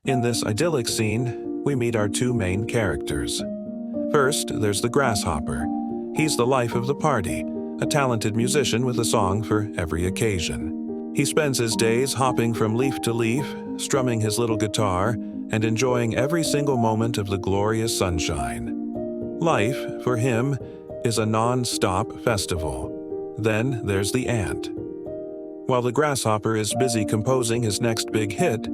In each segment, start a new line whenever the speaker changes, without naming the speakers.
In this idyllic scene, we meet our two main characters. First, there's the Grasshopper. He's the life of the party, a talented musician with a song for every occasion. He spends his days hopping from leaf to leaf, strumming his little guitar, and enjoying every single moment of the glorious sunshine. Life, for him, is a non-stop festival. Then there's the ant. While the Grasshopper is busy composing his next big hit,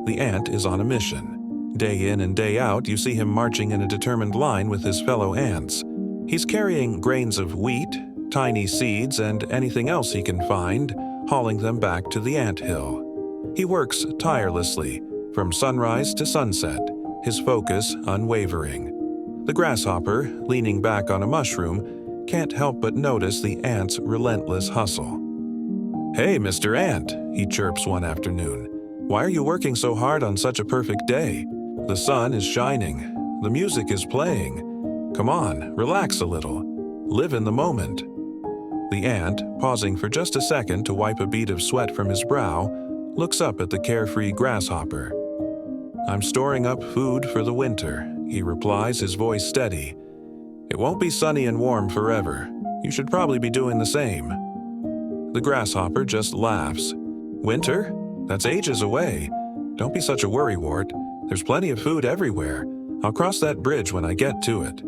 the ant is on a mission. Day in and day out, you see him marching in a determined line with his fellow ants. He's carrying grains of wheat, tiny seeds, and anything else he can find, hauling them back to the anthill. He works tirelessly, from sunrise to sunset, his focus unwavering. The Grasshopper, leaning back on a mushroom, can't help but notice the ant's relentless hustle. "Hey, Mr. Ant," he chirps one afternoon. "Why are you working so hard on such a perfect day? The sun is shining. The music is playing. Come on, relax a little. Live in the moment." The ant, pausing for just a second to wipe a bead of sweat from his brow, looks up at the carefree Grasshopper. "I'm storing up food for the winter," he replies, his voice steady. "It won't be sunny and warm forever. You should probably be doing the same." The Grasshopper just laughs. "Winter? That's ages away. Don't be such a worrywart. There's plenty of food everywhere. I'll cross that bridge when I get to it."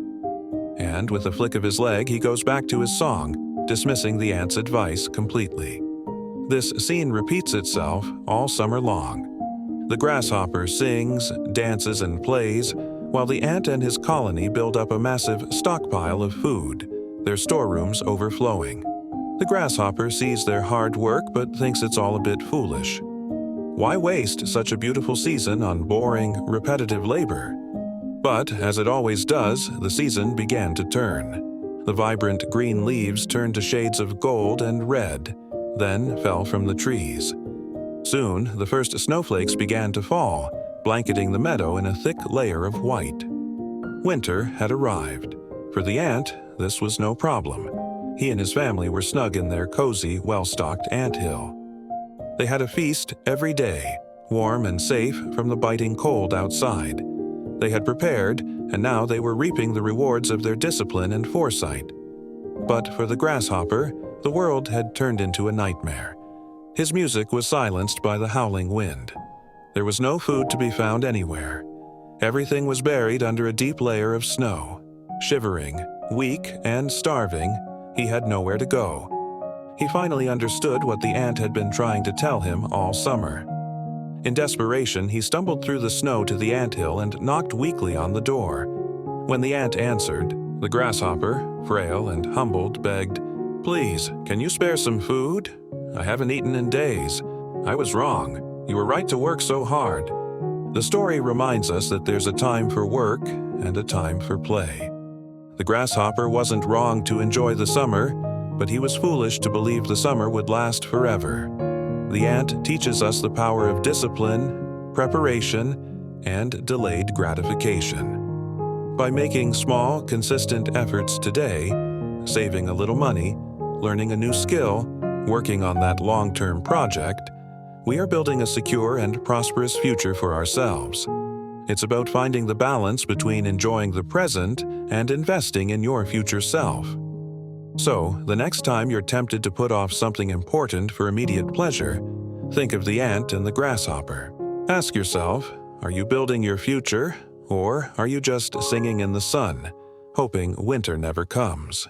And with a flick of his leg, he goes back to his song, dismissing the ant's advice completely. This scene repeats itself all summer long. The Grasshopper sings, dances, and plays, while the ant and his colony build up a massive stockpile of food, their storerooms overflowing. The Grasshopper sees their hard work but thinks it's all a bit foolish. Why waste such a beautiful season on boring, repetitive labor? But, as it always does, the season began to turn. The vibrant green leaves turned to shades of gold and red, then fell from the trees. Soon, the first snowflakes began to fall, blanketing the meadow in a thick layer of white. Winter had arrived. For the ant, this was no problem. He and his family were snug in their cozy, well-stocked anthill. They had a feast every day, warm and safe from the biting cold outside. They had prepared, and now they were reaping the rewards of their discipline and foresight. But for the Grasshopper, the world had turned into a nightmare. His music was silenced by the howling wind. There was no food to be found anywhere. Everything was buried under a deep layer of snow. Shivering, weak, and starving, he had nowhere to go. He finally understood what the ant had been trying to tell him all summer. In desperation, he stumbled through the snow to the anthill and knocked weakly on the door. When the ant answered, the Grasshopper, frail and humbled, begged, "Please, can you spare some food? I haven't eaten in days. I was wrong. You were right to work so hard." The story reminds us that there's a time for work and a time for play. The Grasshopper wasn't wrong to enjoy the summer, but he was foolish to believe the summer would last forever. The ant teaches us the power of discipline, preparation, and delayed gratification. By making small, consistent efforts today, saving a little money, learning a new skill, working on that long-term project, we are building a secure and prosperous future for ourselves. It's about finding the balance between enjoying the present and investing in your future self. So, the next time you're tempted to put off something important for immediate pleasure, think of the ant and the Grasshopper. Ask yourself, are you building your future, or are you just singing in the sun, hoping winter never comes?